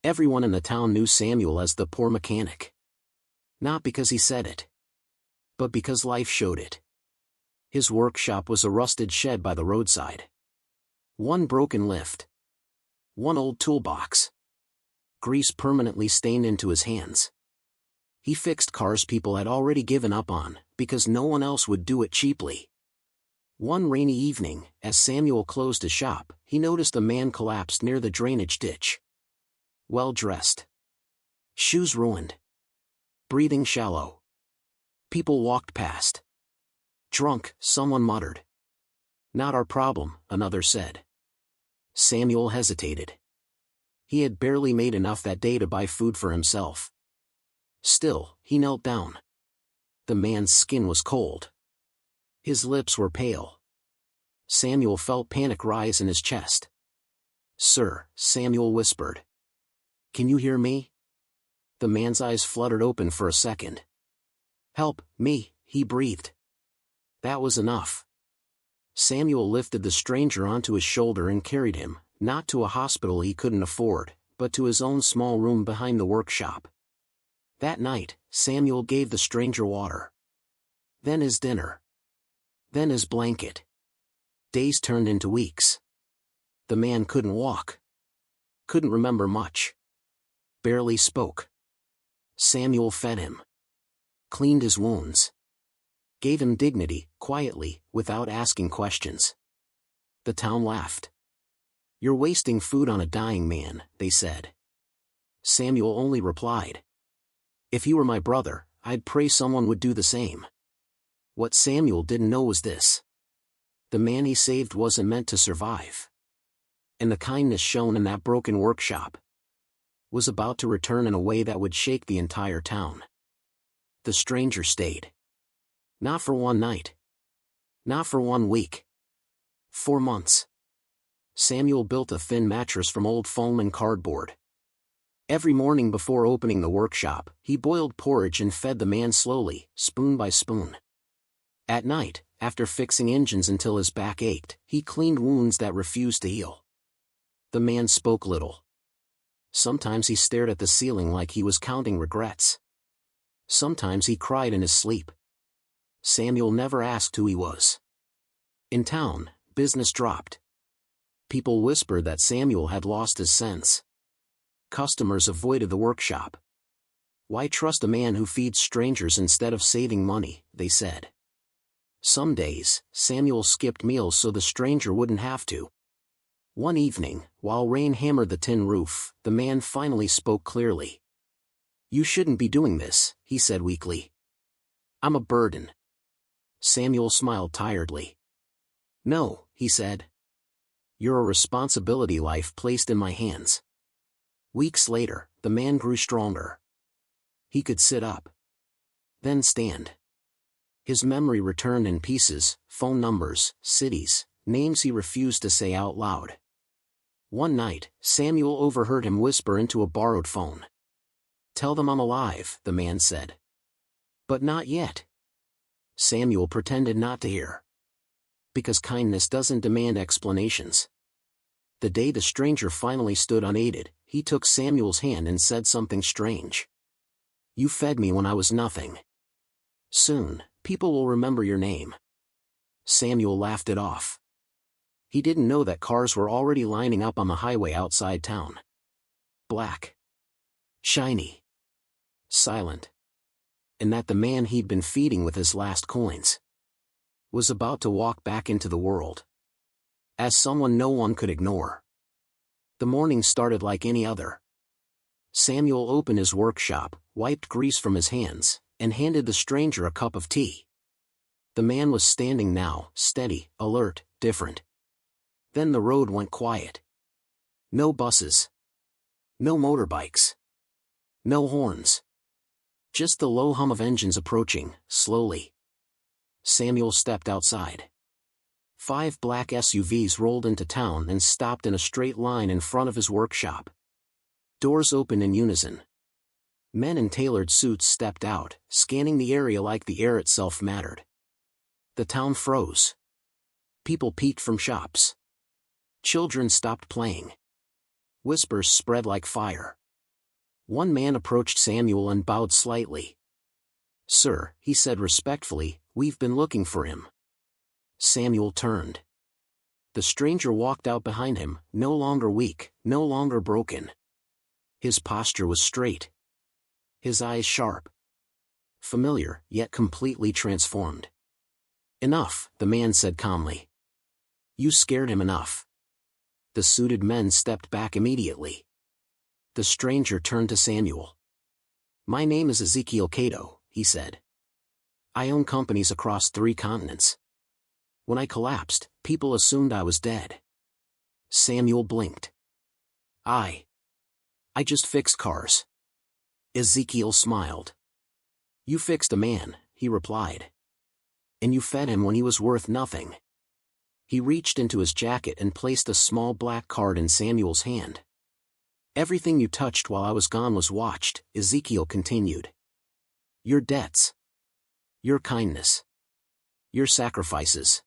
Everyone in the town knew Samuel as the poor mechanic. Not because he said it, but because life showed it. His workshop was a rusted shed by the roadside. One broken lift. One old toolbox. Grease permanently stained into his hands. He fixed cars people had already given up on, because no one else would do it cheaply. One rainy evening, as Samuel closed his shop, he noticed a man collapsed near the drainage ditch. Well-dressed. Shoes ruined. Breathing shallow. People walked past. Drunk, someone muttered. Not our problem, another said. Samuel hesitated. He had barely made enough that day to buy food for himself. Still, he knelt down. The man's skin was cold. His lips were pale. Samuel felt panic rise in his chest. "Sir," Samuel whispered. "Can you hear me?" The man's eyes fluttered open for a second. "Help me," he breathed. That was enough. Samuel lifted the stranger onto his shoulder and carried him, not to a hospital he couldn't afford, but to his own small room behind the workshop. That night, Samuel gave the stranger water. Then his dinner. Then his blanket. Days turned into weeks. The man couldn't walk. Couldn't remember much. Barely spoke. Samuel fed him. Cleaned his wounds. Gave him dignity, quietly, without asking questions. The town laughed. "You're wasting food on a dying man," they said. Samuel only replied, "If he were my brother, I'd pray someone would do the same." What Samuel didn't know was this. The man he saved wasn't meant to survive. And the kindness shown in that broken workshop was about to return in a way that would shake the entire town. The stranger stayed. Not for one night. Not for 1 week. 4 months. Samuel built a thin mattress from old foam and cardboard. Every morning before opening the workshop, he boiled porridge and fed the man slowly, spoon by spoon. At night, after fixing engines until his back ached, he cleaned wounds that refused to heal. The man spoke little. Sometimes he stared at the ceiling like he was counting regrets. Sometimes he cried in his sleep. Samuel never asked who he was. In town, business dropped. People whispered that Samuel had lost his sense. Customers avoided the workshop. "Why trust a man who feeds strangers instead of saving money?" they said. Some days, Samuel skipped meals so the stranger wouldn't have to. One evening, while rain hammered the tin roof, the man finally spoke clearly. "You shouldn't be doing this," he said weakly. "I'm a burden." Samuel smiled tiredly. "No," he said. "You're a responsibility life placed in my hands." Weeks later, the man grew stronger. He could sit up. Then stand. His memory returned in pieces, phone numbers, cities, names he refused to say out loud. One night, Samuel overheard him whisper into a borrowed phone. "Tell them I'm alive," the man said. "But not yet." Samuel pretended not to hear. Because kindness doesn't demand explanations. The day the stranger finally stood unaided, he took Samuel's hand and said something strange. "You fed me when I was nothing. Soon, people will remember your name." Samuel laughed it off. He didn't know that cars were already lining up on the highway outside town. Black. Shiny. Silent. And that the man he'd been feeding with his last coins was about to walk back into the world. As someone no one could ignore. The morning started like any other. Samuel opened his workshop, wiped grease from his hands, and handed the stranger a cup of tea. The man was standing now, steady, alert, different. Then the road went quiet. No buses. No motorbikes. No horns. Just the low hum of engines approaching, slowly. Samuel stepped outside. 5 black SUVs rolled into town and stopped in a straight line in front of his workshop. Doors opened in unison. Men in tailored suits stepped out, scanning the area like the air itself mattered. The town froze. People peeked from shops. Children stopped playing. Whispers spread like fire. One man approached Samuel and bowed slightly. "Sir," he said respectfully, "we've been looking for him." Samuel turned. The stranger walked out behind him, no longer weak, no longer broken. His posture was straight. His eyes sharp. Familiar, yet completely transformed. "Enough," the man said calmly. "You scared him enough." The suited men stepped back immediately. The stranger turned to Samuel. "My name is Ezekiel Cato," he said. "I own companies across 3 continents. When I collapsed, people assumed I was dead." Samuel blinked. I just fixed cars." Ezekiel smiled. "You fixed a man," he replied. "And you fed him when he was worth nothing." He reached into his jacket and placed a small black card in Samuel's hand. "Everything you touched while I was gone was watched," Ezekiel continued. "Your debts. Your kindness. Your sacrifices."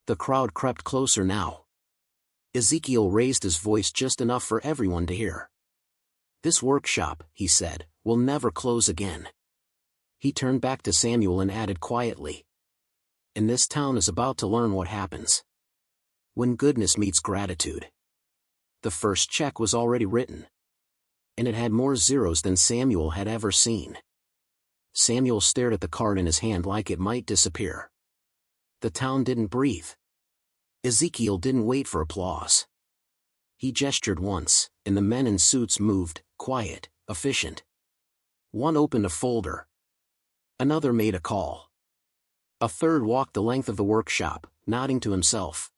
The crowd crept closer now. Ezekiel raised his voice just enough for everyone to hear. "This workshop," he said, "will never close again." He turned back to Samuel and added quietly, "And this town is about to learn what happens when goodness meets gratitude." The first check was already written. And it had more zeros than Samuel had ever seen. Samuel stared at the card in his hand like it might disappear. The town didn't breathe. Ezekiel didn't wait for applause. He gestured once, and the men in suits moved, quiet, efficient. One opened a folder. Another made a call. A third walked the length of the workshop, nodding to himself.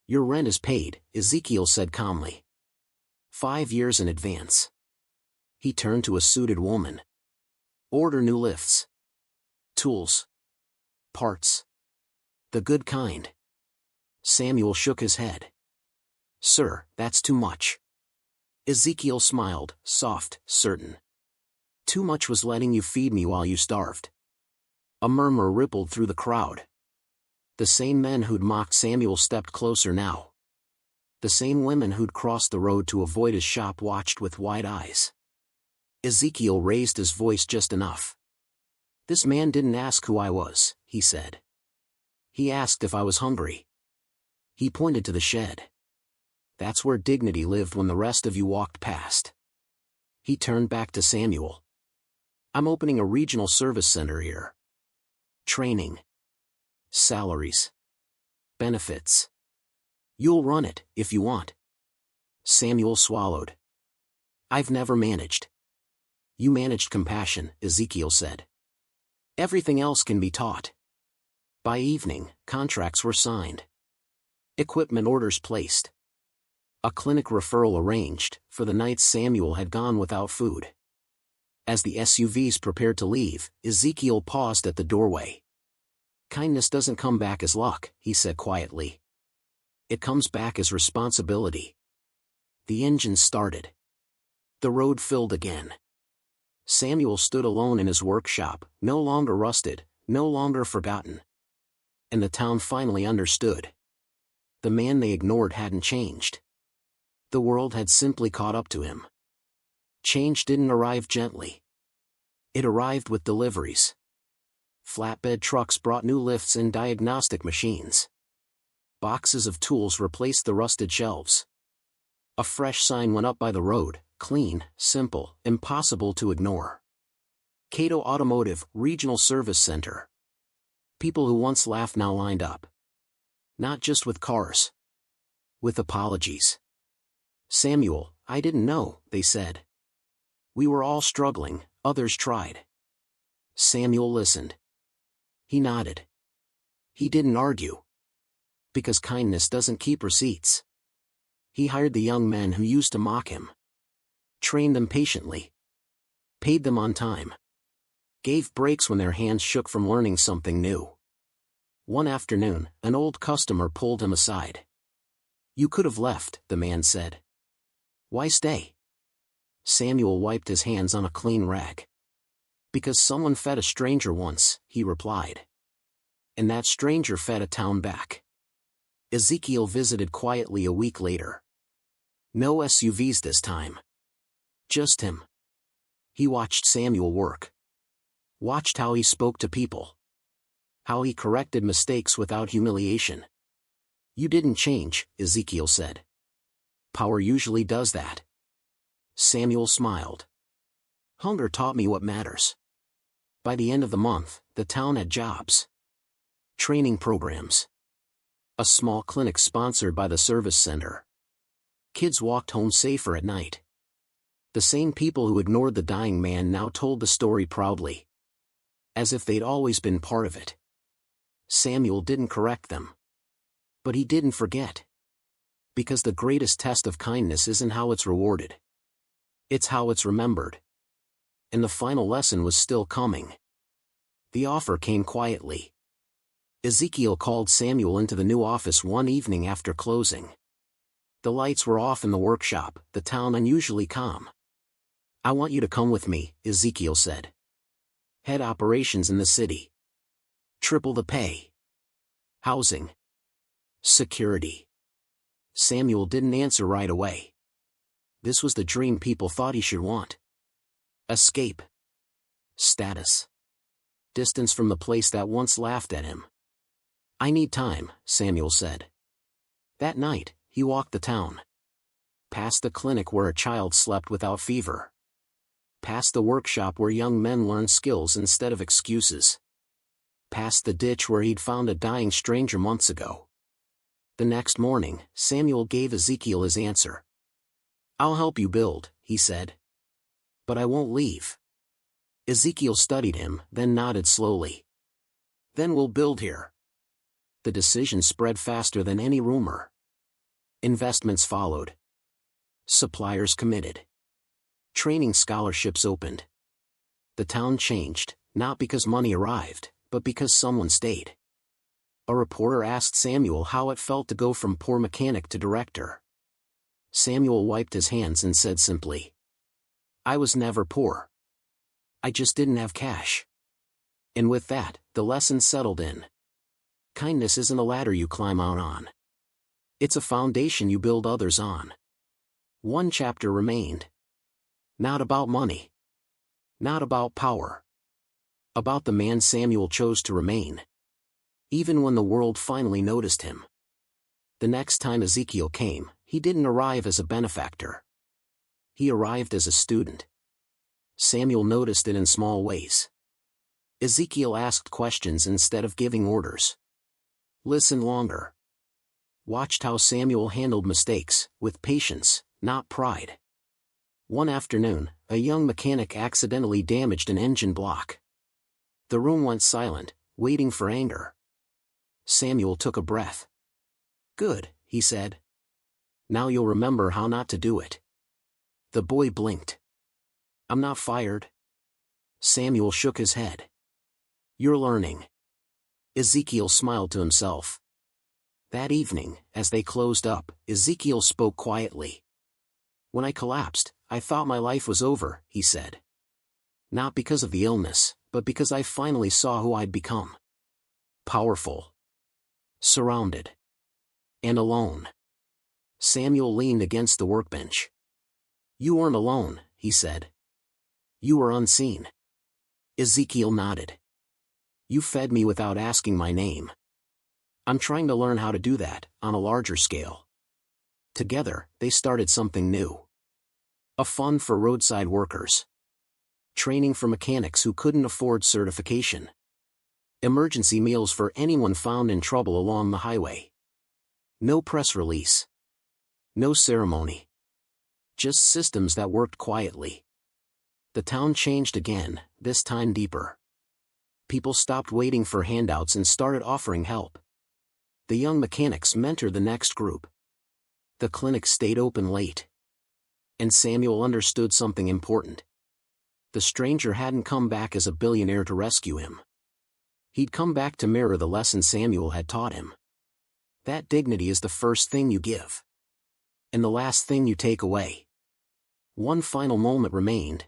"Your rent is paid," Ezekiel said calmly. 5 years in advance." He turned to a suited woman. "Order new lifts. Tools. Parts. The good kind." Samuel shook his head. "Sir, that's too much." Ezekiel smiled, soft, certain. "Too much was letting you feed me while you starved." A murmur rippled through the crowd. The same men who'd mocked Samuel stepped closer now. The same women who'd crossed the road to avoid his shop watched with wide eyes. Ezekiel raised his voice just enough. "This man didn't ask who I was," he said. "He asked if I was hungry." He pointed to the shed. "That's where dignity lived when the rest of you walked past." He turned back to Samuel. "I'm opening a regional service center here. Training. Salaries. Benefits. You'll run it, if you want." Samuel swallowed. "I've never managed." "You managed compassion," Ezekiel said. "Everything else can be taught." By evening, contracts were signed. Equipment orders placed. A clinic referral arranged, for the nights Samuel had gone without food. As the SUVs prepared to leave, Ezekiel paused at the doorway. "Kindness doesn't come back as luck," he said quietly. "It comes back as responsibility." The engine started. The road filled again. Samuel stood alone in his workshop, no longer rusted, no longer forgotten. And the town finally understood. The man they ignored hadn't changed. The world had simply caught up to him. Change didn't arrive gently. It arrived with deliveries. Flatbed trucks brought new lifts and diagnostic machines. Boxes of tools replaced the rusted shelves. A fresh sign went up by the road, clean, simple, impossible to ignore. Cato Automotive, Regional Service Center. People who once laughed now lined up. Not just with cars. With apologies. "Samuel, I didn't know," they said. "We were all struggling, others tried." Samuel listened. He nodded. He didn't argue. Because kindness doesn't keep receipts. He hired the young men who used to mock him. Trained them patiently. Paid them on time. Gave breaks when their hands shook from learning something new. One afternoon, an old customer pulled him aside. "You could have left," the man said. "Why stay?" Samuel wiped his hands on a clean rag. "Because someone fed a stranger once," he replied. "And that stranger fed a town back." Ezekiel visited quietly a week later. No SUVs this time. Just him. He watched Samuel work. Watched how he spoke to people. How he corrected mistakes without humiliation. "You didn't change," Ezekiel said. "Power usually does that." Samuel smiled. "Hunger taught me what matters." By the end of the month, the town had jobs. Training programs. A small clinic sponsored by the service center. Kids walked home safer at night. The same people who ignored the dying man now told the story proudly. As if they'd always been part of it. Samuel didn't correct them. But he didn't forget. Because the greatest test of kindness isn't how it's rewarded. It's how it's remembered. And the final lesson was still coming. The offer came quietly. Ezekiel called Samuel into the new office one evening after closing. The lights were off in the workshop, the town unusually calm. "I want you to come with me," Ezekiel said. "Head operations in the city. Triple the pay. Housing. Security." Samuel didn't answer right away. This was the dream people thought he should want. Escape. Status. Distance from the place that once laughed at him. "I need time," Samuel said. That night, he walked the town. Past the clinic where a child slept without fever. Past the workshop where young men learned skills instead of excuses. Past the ditch where he'd found a dying stranger months ago. The next morning, Samuel gave Ezekiel his answer. "I'll help you build," he said. "But I won't leave." Ezekiel studied him, then nodded slowly. "Then we'll build here." The decision spread faster than any rumor. Investments followed. Suppliers committed. Training scholarships opened. The town changed, not because money arrived, but because someone stayed. A reporter asked Samuel how it felt to go from poor mechanic to director. Samuel wiped his hands and said simply, "I was never poor. I just didn't have cash." And with that, the lesson settled in. Kindness isn't a ladder you climb out on. It's a foundation you build others on. One chapter remained. Not about money. Not about power. About the man Samuel chose to remain. Even when the world finally noticed him. The next time Ezekiel came, he didn't arrive as a benefactor. He arrived as a student. Samuel noticed it in small ways. Ezekiel asked questions instead of giving orders. Listened longer. Watched how Samuel handled mistakes, with patience, not pride. One afternoon, a young mechanic accidentally damaged an engine block. The room went silent, waiting for anger. Samuel took a breath. "Good," he said. "Now you'll remember how not to do it." The boy blinked. "I'm not fired." Samuel shook his head. "You're learning." Ezekiel smiled to himself. That evening, as they closed up, Ezekiel spoke quietly. "When I collapsed, I thought my life was over," he said. "Not because of the illness, but because I finally saw who I'd become. Powerful. Surrounded. And alone." Samuel leaned against the workbench. "You weren't alone," he said. "You were unseen." Ezekiel nodded. "You fed me without asking my name. I'm trying to learn how to do that, on a larger scale." Together, they started something new. A fund for roadside workers. Training for mechanics who couldn't afford certification. Emergency meals for anyone found in trouble along the highway. No press release. No ceremony. Just systems that worked quietly. The town changed again, this time deeper. People stopped waiting for handouts and started offering help. The young mechanics mentored the next group. The clinic stayed open late. And Samuel understood something important. The stranger hadn't come back as a billionaire to rescue him. He'd come back to mirror the lesson Samuel had taught him. That dignity is the first thing you give. And the last thing you take away. One final moment remained.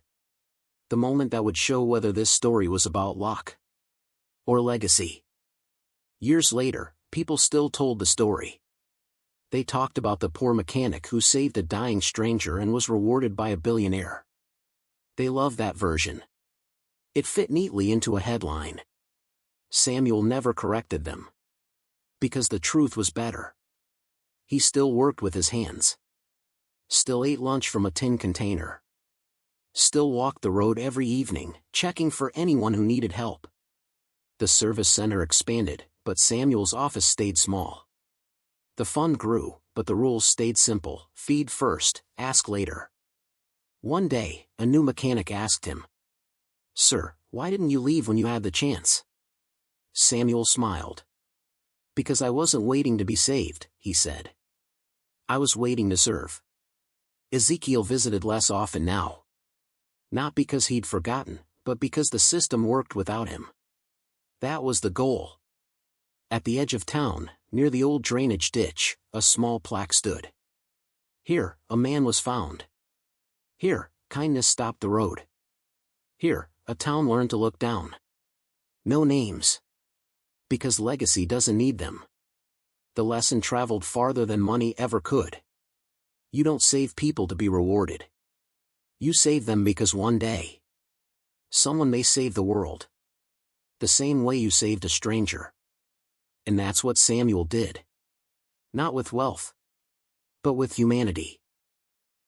The moment that would show whether this story was about luck or legacy. Years later, people still told the story. They talked about the poor mechanic who saved a dying stranger and was rewarded by a billionaire. They loved that version. It fit neatly into a headline. Samuel never corrected them. Because the truth was better. He still worked with his hands. Still ate lunch from a tin container. Still walked the road every evening, checking for anyone who needed help. The service center expanded, but Samuel's office stayed small. The fund grew, but the rules stayed simple: feed first, ask later. One day, a new mechanic asked him, "Sir, why didn't you leave when you had the chance?" Samuel smiled. "Because I wasn't waiting to be saved," he said. "I was waiting to serve." Ezekiel visited less often now. Not because he'd forgotten, but because the system worked without him. That was the goal. At the edge of town, near the old drainage ditch, a small plaque stood. Here, a man was found. Here, kindness stopped the road. Here, a town learned to look down. No names. Because legacy doesn't need them. The lesson traveled farther than money ever could. You don't save people to be rewarded. You save them because one day, someone may save the world. The same way you saved a stranger. And that's what Samuel did. Not with wealth, but with humanity.